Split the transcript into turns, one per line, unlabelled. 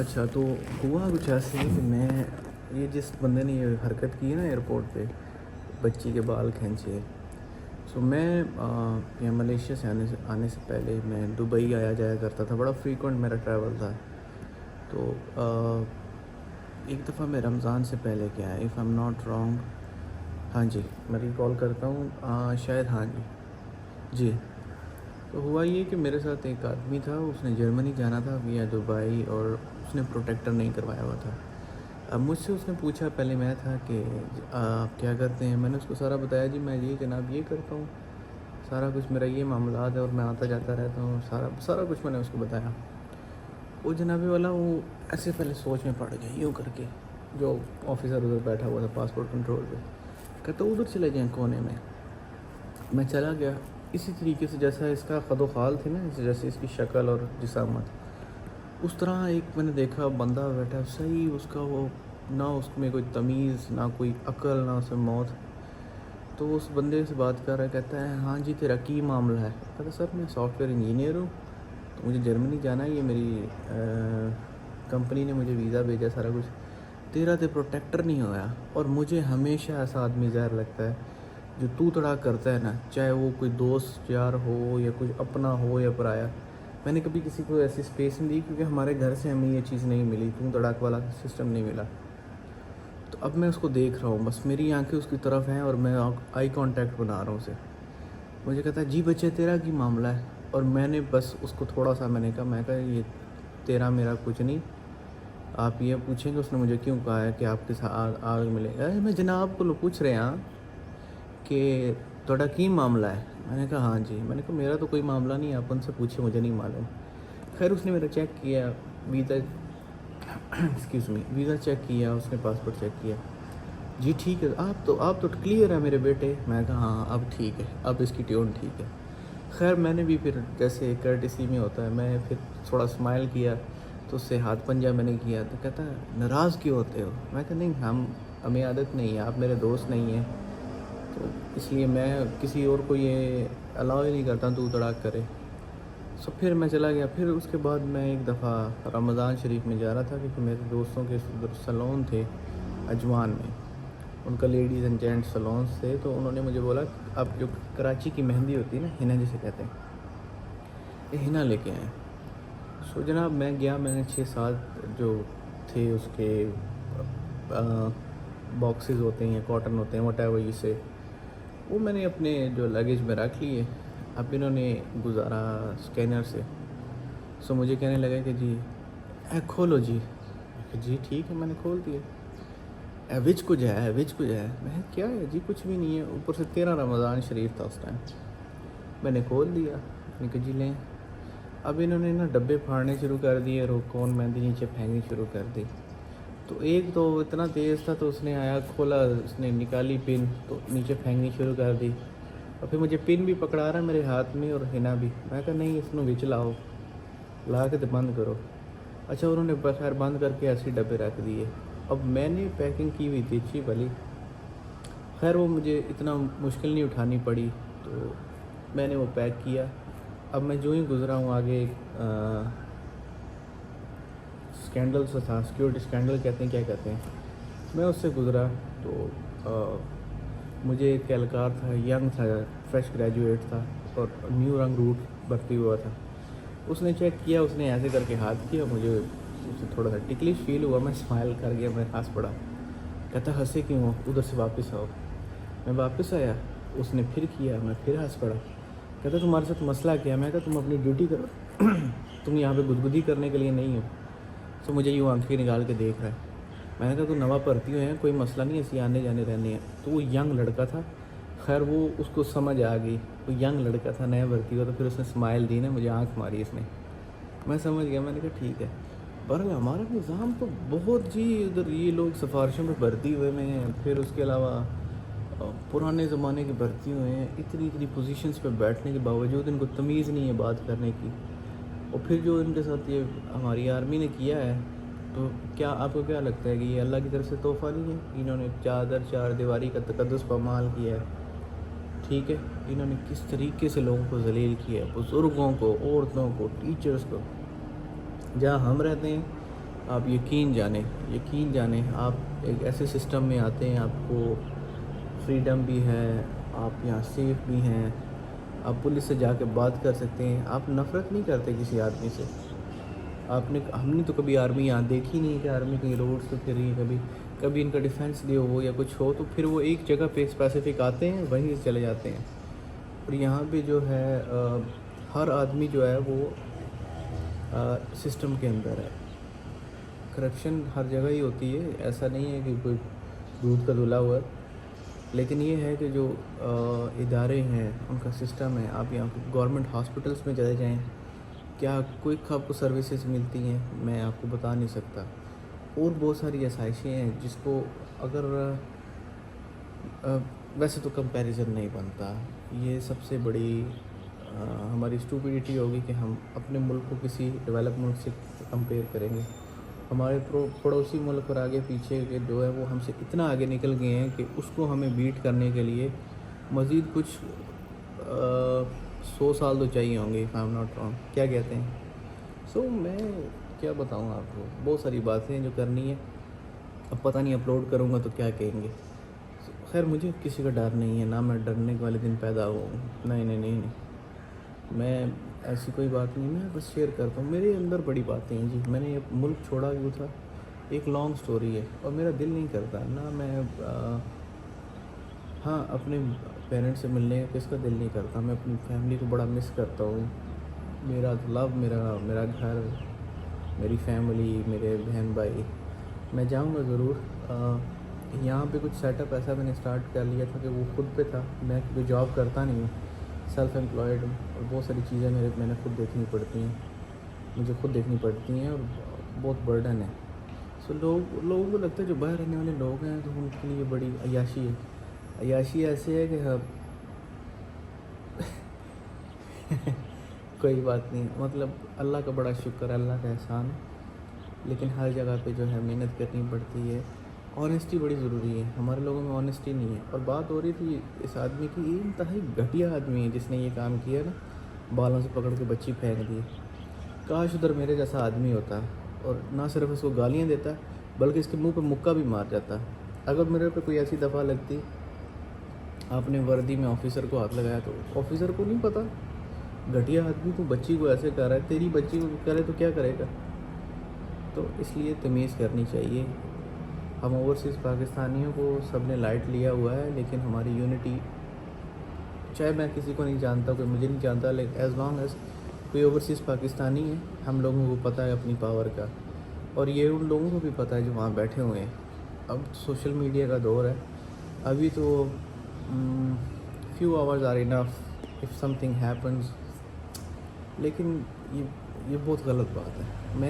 اچھا، تو ہوا کچھ ایسے ہی کہ یہ جس بندے نے یہ حرکت کی ہے نا ایئرپورٹ پہ، بچی کے بال کھینچے، میں یہاں ملیشیا سے آنے سے پہلے میں دبئی آیا جایا کرتا تھا، بڑا فریکوینٹ میرا ٹریول تھا. تو ایک دفعہ میں رمضان سے پہلے کیا ہے، if I am not wrong, ہاں جی میں ریکال کرتا ہوں، شاید ہاں جی. تو ہوا یہ کہ میرے ساتھ ایک آدمی تھا، اس نے جرمنی جانا تھا ویا دبئی، اور اس نے پروٹیکٹر نہیں کروایا ہوا تھا. اب مجھ سے اس نے پوچھا، پہلے میں تھا کہ آپ کیا کرتے ہیں. میں نے اس کو سارا بتایا، جی میں یہ جناب یہ کرتا ہوں، سارا کچھ میرا یہ معاملات ہے اور میں آتا جاتا رہتا ہوں، سارا کچھ میں نے اس کو بتایا. وہ جنابی والا وہ ایسے پہلے سوچ میں پڑ گیا یوں کر کے، جو آفیسر ادھر بیٹھا ہوا تھا پاسپورٹ کنٹرول پہ، کہتا ادھر چلے جائیں کونے میں. میں چلا گیا اسی طریقے سے جیسا اس کا خد و خال تھی نا، جیسے اس کی شکل اور جسامت، اس طرح ایک میں نے دیکھا بندہ بیٹھا صحیح، اس کا وہ نہ اس میں کوئی تمیز، نہ کوئی عقل، نہ اس میں موت. تو اس بندے سے بات کر رہا ہے، کہتا ہے ہاں جی تیرا کی معاملہ ہے. کہتا سر میں سافٹ ویئر انجینئر ہوں، تو مجھے جرمنی جانا ہے، یہ میری کمپنی نے مجھے ویزا بھیجا سارا کچھ. تیرا تو پروٹیکٹر نہیں ہوا، اور مجھے ہمیشہ ایسا آدمی ظاہر لگتا ہے جو تو تڑا کرتا ہے نا، چاہے وہ کوئی دوست یار ہو یا کچھ اپنا ہو یا پرایا. میں نے کبھی کسی کو ایسی اسپیس نہیں دی، کیونکہ ہمارے گھر سے ہمیں یہ چیز نہیں ملی، تو تڑاک والا سسٹم نہیں ملا. تو اب میں اس کو دیکھ رہا ہوں، بس میری آنکھیں اس کی طرف ہیں اور میں آئی کانٹیکٹ بنا رہا ہوں اسے. مجھے کہتا ہے جی بچے تیرا کی معاملہ ہے. اور میں نے بس اس کو تھوڑا سا میں نے کہا یہ تیرا میرا کچھ نہیں، آپ یہ پوچھیں کہ اس نے مجھے کیوں کہا ہے کہ آپ کے ساتھ آگ ملے گا. میں جناب کو پوچھ رہے ہیں کہ تھوڑا کی معاملہ ہے. میں نے کہا ہاں جی. میں نے کہا میرا تو کوئی معاملہ نہیں، آپ ان سے پوچھیں، مجھے نہیں معلوم. خیر اس نے میرا چیک کیا، ویزا چیک کیا، اس نے پاسپورٹ چیک کیا. جی ٹھیک ہے، آپ تو کلیئر ہے میرے بیٹے. میں کہا ہاں اب ٹھیک ہے، اب اس کی ٹیون ٹھیک ہے. خیر میں نے بھی پھر جیسے کرٹسی میں ہوتا ہے، میں پھر تھوڑا اسمائل کیا، تو اس سے ہاتھ پنجہ میں نے کیا. تو کہتا ہے ناراض کیوں ہوتے ہو. میں کہا نہیں ہمیں عادت نہیں ہے، آپ میرے دوست نہیں ہیں، تو اس لیے میں کسی اور کو یہ الاؤ ہی نہیں کرتا تو تڑاک کرے. پھر میں چلا گیا. پھر اس کے بعد میں ایک دفعہ رمضان شریف میں جا رہا تھا، کیونکہ میرے دوستوں کے سلون تھے اجوان میں، ان کا لیڈیز اینڈ جینٹس سلونس تھے. تو انہوں نے مجھے بولا اب جو کراچی کی مہندی ہوتی ہے نا، ہنا جسے کہتے ہیں، یہ ہنا لے کے آئیں. جناب میں گیا، میں نے 6-7 جو تھے اس کے باکسز ہوتے ہیں یا کاٹن ہوتے ہیں وٹ ایور سے، وہ میں نے اپنے جو لگیج میں رکھ لیے. اب انہوں نے گزارا اسکینر سے. مجھے کہنے لگا کہ جی کھولو جی. جی ٹھیک ہے، میں نے کھول دیا. وچ کچھ ہے. میں کیا ہے جی کچھ بھی نہیں ہے. اوپر سے 13 رمضان شریف تھا اس ٹائم. میں نے کھول دیا. میں نے کہا جی لیں. اب انہوں نے نا ڈبے پھاڑنے شروع کر دیے اور کون مہندی نیچے پھینکنی شروع کر دی. تو ایک تو اتنا تیز تھا، تو اس نے آیا کھولا، اس نے نکالی پن، تو نیچے پھینکنی شروع کر دی. اور پھر مجھے پن بھی پکڑا رہا میرے ہاتھ میں اور ہنا بھی. میں کہا نہیں اس میں وچ لاؤ، لا کے تو بند کرو. اچھا انہوں نے بخیر بند کر کے ایسے ڈبے رکھ دیے. اب میں نے پیکنگ کی ہوئی تھی اچھی بھلی، خیر وہ مجھے اتنا مشکل نہیں اٹھانی پڑی، تو میں نے وہ پیک کیا. اب میں جو ہی گزرا ہوں آگے، اسکینڈل سے تھا، سیکورٹی اسکینڈل کہتے ہیں کیا کہتے ہیں، میں اس سے گزرا. تو مجھے ایک اہلکار تھا، ینگ تھا، فریش گریجویٹ تھا اور نیو رنگ روٹ بھرتی ہوا تھا. اس نے چیک کیا، اس نے ایسے کر کے ہاتھ کیا، مجھے اس سے تھوڑا سا ٹکلش فیل ہوا. میں اسمائل کر گیا، میں ہنس پڑا. کہتا ہنسے کیوں ہو، ادھر سے واپس آؤ. میں واپس آیا، اس نے پھر کیا، میں پھر ہنس پڑا. کہتا تمہارے ساتھ مسئلہ کیا. میں کہا تم اپنی ڈیوٹی کرو، تم یہاں پہ گدگدی کرنے کے لیے نہیں ہو. مجھے یوں آنکھیں نکال کے دیکھ رہا ہے. میں نے کہا تو نوا بھرتی ہوئے ہیں، کوئی مسئلہ نہیں ہے، اسی آنے جانے رہنے ہیں. تو وہ ینگ لڑکا تھا. خیر وہ اس کو سمجھ آ گئی، وہ ینگ لڑکا تھا، نیا بھرتی ہوا. تو پھر اس نے اسمائل دی نا، مجھے آنکھ ماری اس نے. میں سمجھ گیا. میں نے کہا ٹھیک ہے. بہرحال ہمارا نظام تو بہت جی، ادھر یہ لوگ سفارشوں میں بھرتی ہوئے میں ہیں، پھر اس کے علاوہ پرانے زمانے کے بھرتی ہوئے ہیں، اتنی پوزیشنز پہ بیٹھنے کے باوجود ان کو تمیز نہیں ہے بات کرنے کی. اور پھر جو ان کے ساتھ یہ ہماری آرمی نے کیا ہے، تو کیا آپ کو کیا لگتا ہے کہ یہ اللہ کی طرف سے تحفہ نہیں ہے؟ انہوں نے چار دیواری کا تقدس پامال کیا ہے. ٹھیک ہے، انہوں نے کس طریقے سے لوگوں کو ذلیل کیا ہے، بزرگوں کو، عورتوں کو، ٹیچرز کو. جہاں ہم رہتے ہیں آپ یقین جانیں آپ ایک ایسے سسٹم میں آتے ہیں، آپ کو فریڈم بھی ہے، آپ یہاں سیف بھی ہیں، آپ پولیس سے جا کے بات کر سکتے ہیں، آپ نفرت نہیں کرتے کسی آدمی سے۔ ہم نے تو کبھی آرمی یہاں دیکھی نہیں کہ آرمی کہیں روڈ پہ پھر رہی ہے، کبھی ان کا ڈیفینس ڈے ہو یا کچھ ہو تو پھر وہ ایک جگہ پہ اسپیسیفک آتے ہیں، وہیں سے چلے جاتے ہیں۔ اور یہاں پہ جو ہے ہر آدمی جو ہے وہ سسٹم کے اندر ہے۔ کرپشن ہر جگہ ہی ہوتی ہے، ایسا نہیں ہے کہ کوئی دودھ کا دھلا ہوا ہے، لیکن یہ ہے کہ جو ادارے ہیں ان کا سسٹم ہے۔ آپ یہاں گورنمنٹ ہاسپٹلس میں چلے جائیں، کیا کوئک آپ کو سروسز ملتی ہیں میں آپ کو بتا نہیں سکتا، اور بہت ساری آسائشیں ہیں جس کو اگر ویسے تو کمپیریزن نہیں بنتا۔ یہ سب سے بڑی ہماری اسٹوپیڈیٹی ہوگی کہ ہم اپنے ملک کو کسی ڈیولپ ملک سے کمپیئر کریں گے۔ ہمارے پڑوسی ملک اور آگے پیچھے کے جو ہے وہ ہم سے اتنا آگے نکل گئے ہیں کہ اس کو ہمیں بیٹ کرنے کے لیے مزید کچھ 100 سال تو چاہیے ہوں گے، if I'm not wrong۔ کیا کہتے ہیں؟ میں کیا بتاؤں آپ کو، بہت ساری باتیں ہیں جو کرنی ہے، اب پتہ نہیں اپلوڈ کروں گا تو کیا کہیں گے۔ خیر مجھے کسی کا ڈر نہیں ہے، نہ میں ڈرنے والے دن پیدا ہوا ہوں، نہیں، میں ایسی کوئی بات نہیں، میں بس شیئر کرتا ہوں میرے اندر بڑی باتیں ہیں جی۔ میں نے یہ ملک چھوڑا کیوں تھا، ایک لانگ سٹوری ہے، اور میرا دل نہیں کرتا نہ میں ہاں اپنے پیرنٹس سے ملنے کا کس کا دل نہیں کرتا، میں اپنی فیملی کو بڑا مس کرتا ہوں۔ میرا لو، میرا گھر، میری فیملی، میرے بہن بھائی، میں جاؤں گا ضرور۔ یہاں پہ کچھ سیٹ اپ ایسا میں نے اسٹارٹ کر لیا تھا کہ وہ خود پہ تھا، میں کیونکہ جاب کرتا نہیں ہوں، سیلف امپلائڈ ہوں، اور بہت ساری چیزیں میں نے خود دیکھنی پڑتی ہیں، مجھے خود دیکھنی پڑتی ہیں، اور بہت برڈن ہے۔ لوگوں کو لگتا ہے جو باہر رہنے والے لوگ ہیں تو ان کے لیے بڑی عیاشی ہے۔ عیاشی ایسے ہے کہ کوئی بات نہیں، مطلب اللہ کا بڑا شکر ہے، اللہ کا احسان ہے، لیکن ہر جگہ پہ جو ہے محنت کرنی پڑتی ہے۔ آنیسٹی بڑی ضروری ہے، ہمارے لوگوں میں آنیسٹی نہیں ہے۔ اور بات ہو رہی تھی اس آدمی کی، یہ انتہائی گھٹیا آدمی ہے جس نے یہ کام کیا نا، بالوں سے پکڑ کے بچی پھینک دی۔ کاش ادھر میرے جیسا آدمی ہوتا اور نہ صرف اس کو گالیاں دیتا بلکہ اس کے منہ پہ مکہ بھی مار جاتا۔ اگر میرے پہ کوئی ایسی دفعہ لگتی، آپ نے وردی میں آفیسر کو ہاتھ لگایا تو آفیسر کو نہیں پتہ، گھٹیا آدمی تو بچی کو ایسے کر رہا ہے، تیری بچی کو کرے تو کیا کرے گا؟ تو اس لیے تمیز کرنی چاہیے۔ ہم اوورسیز پاکستانیوں کو سب نے لائٹ لیا ہوا ہے، لیکن ہماری یونٹی، چاہے میں کسی کو نہیں جانتا، کوئی مجھے نہیں جانتا، لیکن ایز لانگ ایز کوئی اوورسیز پاکستانی ہے، ہم لوگوں کو پتہ ہے اپنی پاور کا، اور یہ ان لوگوں کو بھی پتہ ہے جو وہاں بیٹھے ہوئے ہیں۔ اب سوشل میڈیا کا دور ہے، ابھی تو few hours are enough if something happens، لیکن یہ بہت غلط بات ہے۔ میں